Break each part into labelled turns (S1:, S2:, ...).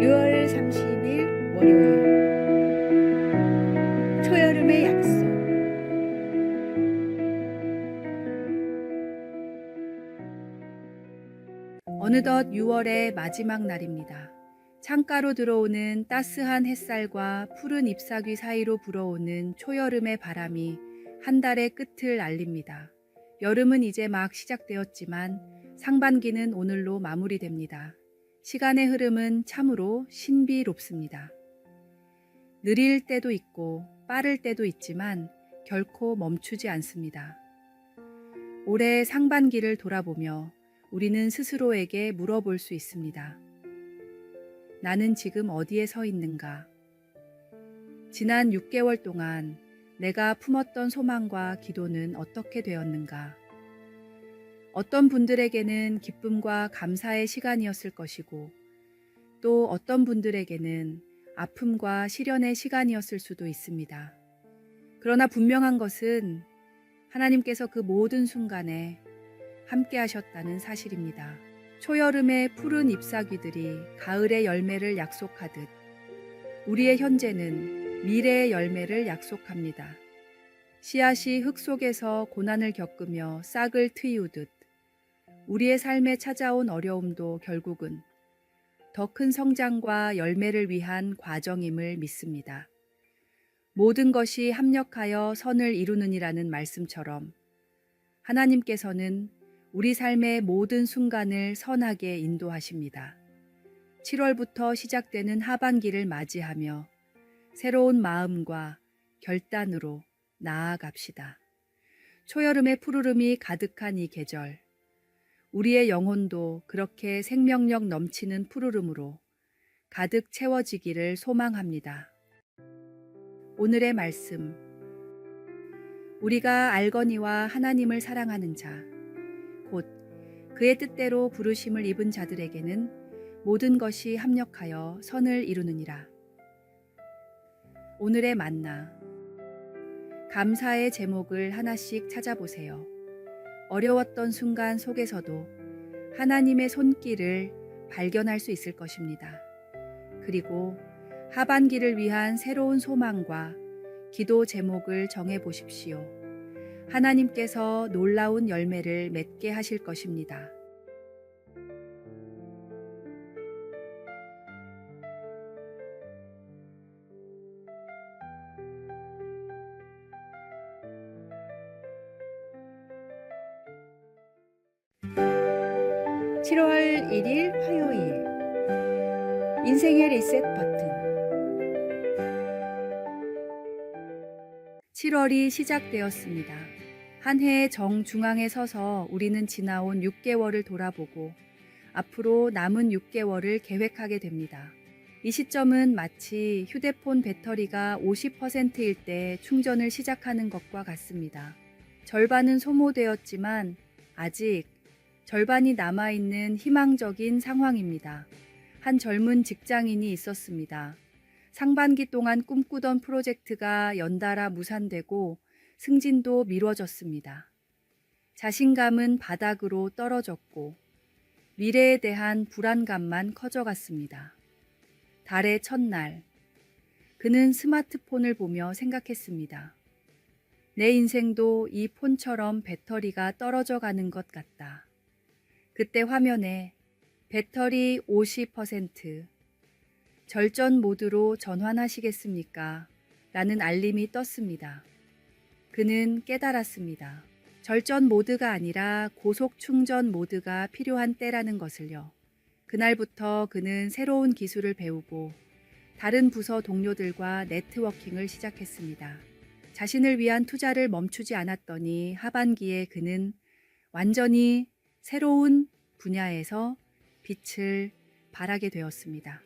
S1: 6월 30일 월요일 초여름의 약속. 어느덧 6월의 마지막 날입니다. 창가로 들어오는 따스한 햇살과 푸른 잎사귀 사이로 불어오는 초여름의 바람이 한 달의 끝을 알립니다. 여름은 이제 막 시작되었지만 상반기는 오늘로 마무리됩니다. 시간의 흐름은 참으로 신비롭습니다. 느릴 때도 있고 빠를 때도 있지만 결코 멈추지 않습니다. 올해 상반기를 돌아보며 우리는 스스로에게 물어볼 수 있습니다. 나는 지금 어디에 서 있는가? 지난 6개월 동안 내가 품었던 소망과 기도는 어떻게 되었는가? 어떤 분들에게는 기쁨과 감사의 시간이었을 것이고, 또 어떤 분들에게는 아픔과 시련의 시간이었을 수도 있습니다. 그러나 분명한 것은 하나님께서 그 모든 순간에 함께 하셨다는 사실입니다. 초여름의 푸른 잎사귀들이 가을의 열매를 약속하듯 우리의 현재는 미래의 열매를 약속합니다. 씨앗이 흙 속에서 고난을 겪으며 싹을 트이우듯 우리의 삶에 찾아온 어려움도 결국은 더 큰 성장과 열매를 위한 과정임을 믿습니다. 모든 것이 합력하여 선을 이루느니라는 말씀처럼 하나님께서는 우리 삶의 모든 순간을 선하게 인도하십니다. 7월부터 시작되는 하반기를 맞이하며 새로운 마음과 결단으로 나아갑시다. 초여름의 푸르름이 가득한 이 계절, 우리의 영혼도 그렇게 생명력 넘치는 푸르름으로 가득 채워지기를 소망합니다. 오늘의 말씀. 우리가 알거니와 하나님을 사랑하는 자, 곧 그의 뜻대로 부르심을 입은 자들에게는 모든 것이 합력하여 선을 이루느니라. 오늘의 만나. 감사의 제목을 하나씩 찾아보세요. 어려웠던 순간 속에서도 하나님의 손길을 발견할 수 있을 것입니다. 그리고 하반기를 위한 새로운 소망과 기도 제목을 정해 보십시오. 하나님께서 놀라운 열매를 맺게 하실 것입니다. (7월 1일) 화요일 인생의 리셋 버튼. 7월이 시작되었습니다. 한 해의 정중앙에 서서 우리는 지나온 6개월을 돌아보고 앞으로 남은 6개월을 계획하게 됩니다. 이 시점은 마치 휴대폰 배터리가 50%일 때 충전을 시작하는 것과 같습니다. 절반은 소모되었지만 아직 절반이 남아있는 희망적인 상황입니다. 한 젊은 직장인이 있었습니다. 상반기 동안 꿈꾸던 프로젝트가 연달아 무산되고 승진도 미뤄졌습니다. 자신감은 바닥으로 떨어졌고 미래에 대한 불안감만 커져갔습니다. 달의 첫날, 그는 스마트폰을 보며 생각했습니다. 내 인생도 이 폰처럼 배터리가 떨어져 가는 것 같다. 그때 화면에 배터리 50%, 절전 모드로 전환하시겠습니까? 라는 알림이 떴습니다. 그는 깨달았습니다. 절전 모드가 아니라 고속 충전 모드가 필요한 때라는 것을요. 그날부터 그는 새로운 기술을 배우고 다른 부서 동료들과 네트워킹을 시작했습니다. 자신을 위한 투자를 멈추지 않았더니 하반기에 그는 완전히 새로운 분야에서 빛을 발하게 되었습니다.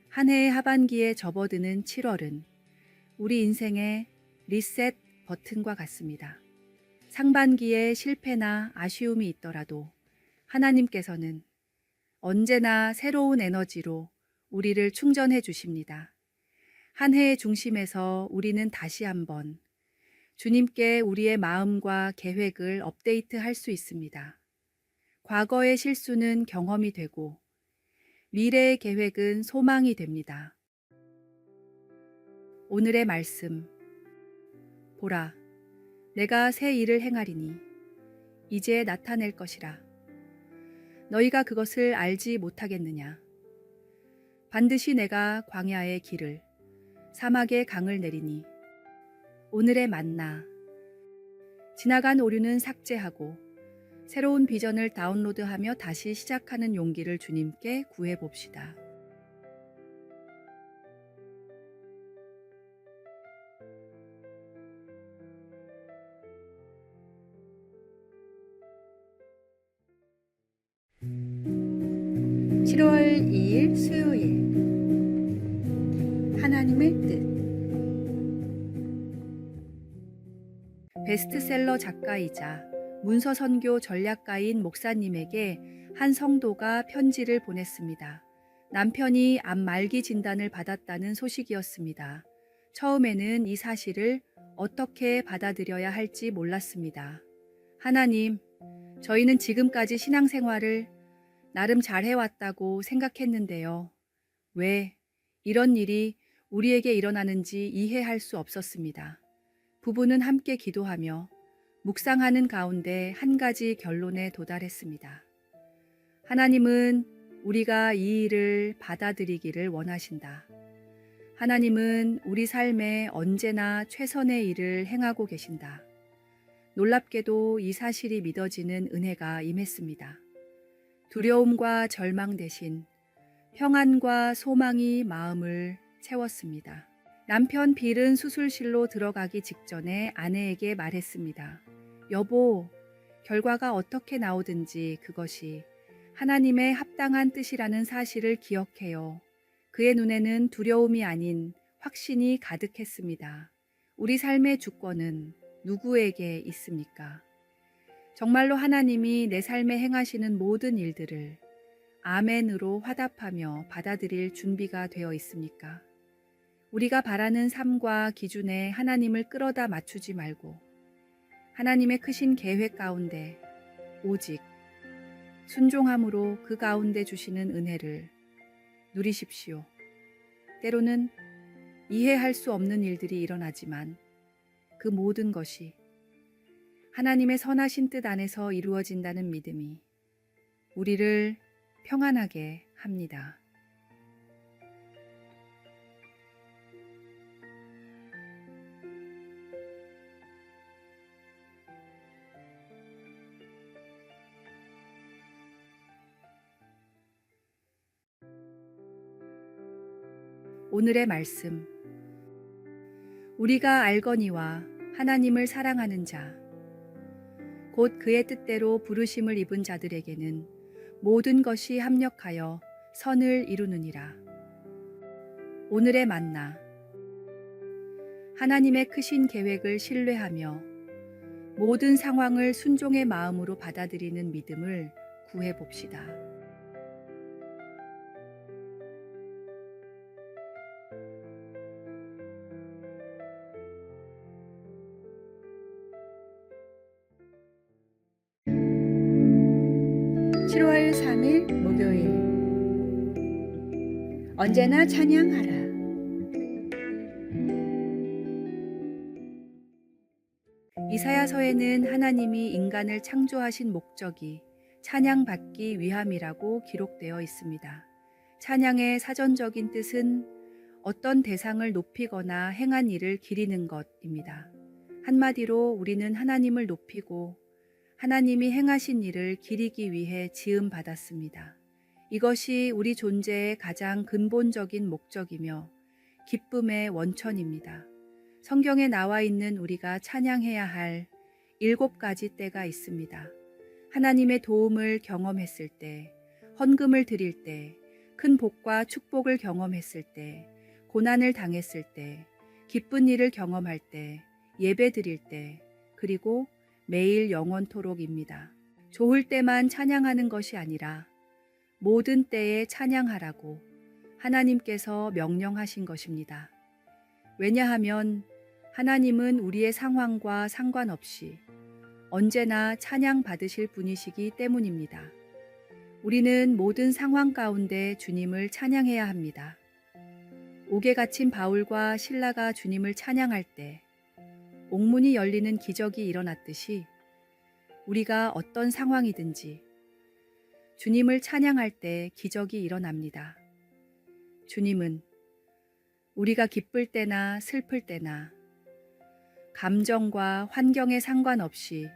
S1: 한 해의 하반기에 접어드는 7월은 우리 인생의 리셋 버튼과 같습니다. 상반기에 실패나 아쉬움이 있더라도 하나님께서는 언제나 새로운 에너지로 우리를 충전해 주십니다. 한 해의 중심에서 우리는 다시 한번 주님께 우리의 마음과 계획을 업데이트할 수 있습니다. 과거의 실수는 경험이 되고 미래의 계획은 소망이 됩니다. 오늘의 말씀. 보라, 내가 새 일을 행하리니 이제 나타낼 것이라. 너희가 그것을 알지 못하겠느냐? 반드시 내가 광야의 길을, 사막의 강을 내리니. 오늘의 만나. 지나간 오류는 삭제하고 새로운 비전을 다운로드하며 다시 시작하는 용기를 주님께 구해봅시다. (7월 2일) 수요일. 하나님의 뜻. 베스트셀러 작가이자 문서선교 전략가인 목사님에게 한 성도가 편지를 보냈습니다. 남편이 암 말기 진단을 받았다는 소식이었습니다. 처음에는 이 사실을 어떻게 받아들여야 할지 몰랐습니다. 하나님, 저희는 지금까지 신앙생활을 나름 잘 해왔다고 생각했는데요. 왜 이런 일이 우리에게 일어나는지 이해할 수 없었습니다. 부부는 함께 기도하며 묵상하는 가운데 한 가지 결론에 도달했습니다. 하나님은 우리가 이 일을 받아들이기를 원하신다. 하나님은 우리 삶에 언제나 최선의 일을 행하고 계신다. 놀랍게도 이 사실이 믿어지는 은혜가 임했습니다. 두려움과 절망 대신 평안과 소망이 마음을 채웠습니다. 남편 빌은 수술실로 들어가기 직전에 아내에게 말했습니다. 여보, 결과가 어떻게 나오든지 그것이 하나님의 합당한 뜻이라는 사실을 기억해요. 그의 눈에는 두려움이 아닌 확신이 가득했습니다. 우리 삶의 주권은 누구에게 있습니까? 정말로 하나님이 내 삶에 행하시는 모든 일들을 아멘으로 화답하며 받아들일 준비가 되어 있습니까? 우리가 바라는 삶과 기준에 하나님을 끌어다 맞추지 말고 하나님의 크신 계획 가운데 오직 순종함으로 그 가운데 주시는 은혜를 누리십시오. 때로는 이해할 수 없는 일들이 일어나지만 그 모든 것이 하나님의 선하신 뜻 안에서 이루어진다는 믿음이 우리를 평안하게 합니다. 오늘의 말씀. 우리가 알거니와 하나님을 사랑하는 자, 곧 그의 뜻대로 부르심을 입은 자들에게는 모든 것이 합력하여 선을 이루느니라. 오늘의 만나. 하나님의 크신 계획을 신뢰하며 모든 상황을 순종의 마음으로 받아들이는 믿음을 구해봅시다. (7월 3일) 목요일. 언제나 찬양하라. 이사야서에는 하나님이 인간을 창조하신 목적이 찬양받기 위함이라고 기록되어 있습니다. 찬양의 사전적인 뜻은 어떤 대상을 높이거나 행한 일을 기리는 것입니다. 한마디로 우리는 하나님을 높이고 하나님이 행하신 일을 기리기 위해 지음받았습니다. 이것이 우리 존재의 가장 근본적인 목적이며 기쁨의 원천입니다. 성경에 나와 있는 우리가 찬양해야 할 7가지 때가 있습니다. 하나님의 도움을 경험했을 때, 헌금을 드릴 때, 큰 복과 축복을 경험했을 때, 고난을 당했을 때, 기쁜 일을 경험할 때, 예배 드릴 때, 그리고 매일 영원토록입니다. 좋을 때만 찬양하는 것이 아니라 모든 때에 찬양하라고 하나님께서 명령하신 것입니다. 왜냐하면 하나님은 우리의 상황과 상관없이 언제나 찬양 받으실 분이시기 때문입니다. 우리는 모든 상황 가운데 주님을 찬양해야 합니다. 옥에 갇힌 바울과 실라가 주님을 찬양할 때 옥문이 열리는 기적이 일어났듯이 우리가 어떤 상황이든지 주님을 찬양할 때 기적이 일어납니다. 주님은 우리가 기쁠 때나 슬플 때나 감정과 환경에 상관없이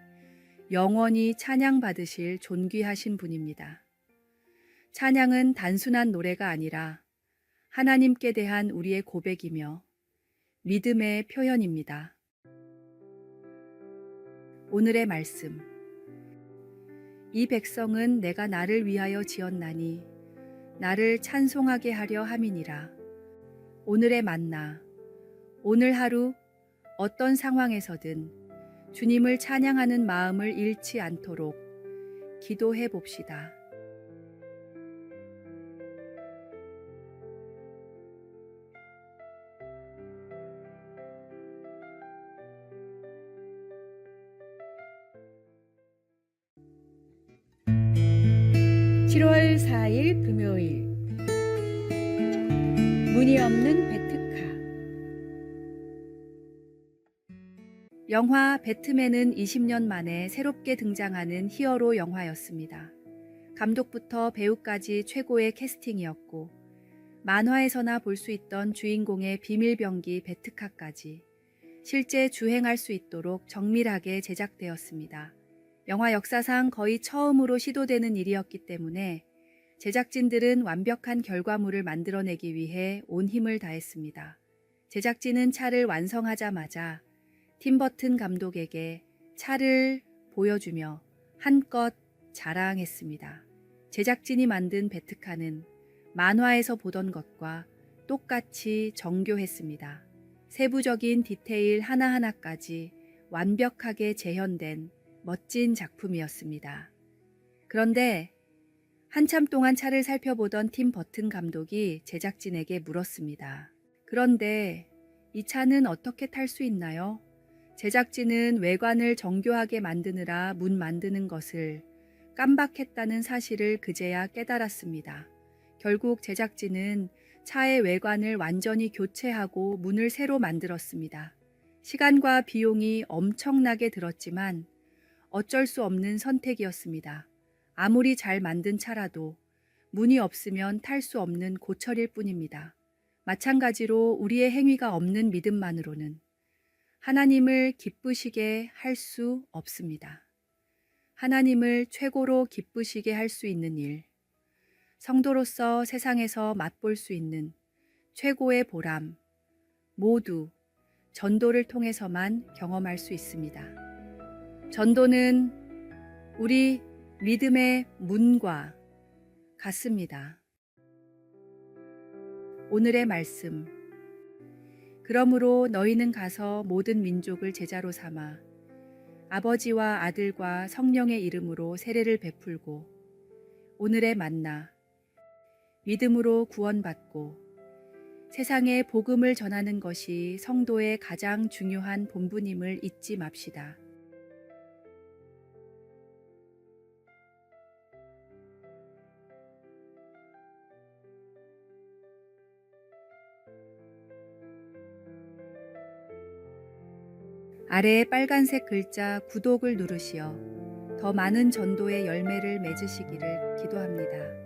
S1: 영원히 찬양받으실 존귀하신 분입니다. 찬양은 단순한 노래가 아니라 하나님께 대한 우리의 고백이며 믿음의 표현입니다. 오늘의 말씀. 이 백성은 내가 나를 위하여 지었나니 나를 찬송하게 하려 함이니라. 오늘의 만나. 오늘 하루 어떤 상황에서든 주님을 찬양하는 마음을 잃지 않도록 기도해 봅시다.
S2: 7월 4일 금요일 무늬 없는 베트카.
S1: 영화 배트맨은 20년 만에 새롭게 등장하는 히어로 영화였습니다. 감독부터 배우까지 최고의 캐스팅이었고 만화에서나 볼 수 있던 주인공의 비밀병기 베트카까지 실제 주행할 수 있도록 정밀하게 제작되었습니다. 영화 역사상 거의 처음으로 시도되는 일이었기 때문에 제작진들은 완벽한 결과물을 만들어내기 위해 온 힘을 다했습니다. 제작진은 차를 완성하자마자 팀 버튼 감독에게 차를 보여주며 한껏 자랑했습니다. 제작진이 만든 베트카는 만화에서 보던 것과 똑같이 정교했습니다. 세부적인 디테일 하나하나까지 완벽하게 재현된 멋진 작품이었습니다. 그런데 한참 동안 차를 살펴보던 팀 버튼 감독이 제작진에게 물었습니다. 그런데 이 차는 어떻게 탈 수 있나요? 제작진은 외관을 정교하게 만드느라 문 만드는 것을 깜박했다는 사실을 그제야 깨달았습니다. 결국 제작진은 차의 외관을 완전히 교체하고 문을 새로 만들었습니다. 시간과 비용이 엄청나게 들었지만 어쩔 수 없는 선택이었습니다. 아무리 잘 만든 차라도 문이 없으면 탈 수 없는 고철일 뿐입니다. 마찬가지로 우리의 행위가 없는 믿음만으로는 하나님을 기쁘시게 할 수 없습니다. 하나님을 최고로 기쁘시게 할 수 있는 일, 성도로서 세상에서 맛볼 수 있는 최고의 보람, 모두 전도를 통해서만 경험할 수 있습니다. 전도는 우리 믿음의 문과 같습니다. 오늘의 말씀. 그러므로 너희는 가서 모든 민족을 제자로 삼아 아버지와 아들과 성령의 이름으로 세례를 베풀고 오늘의 만나. 믿음으로 구원받고 세상에 복음을 전하는 것이 성도의 가장 중요한 본분임을 잊지 맙시다. 아래에 빨간색 글자 구독을 누르시어 더 많은 전도의 열매를 맺으시기를 기도합니다.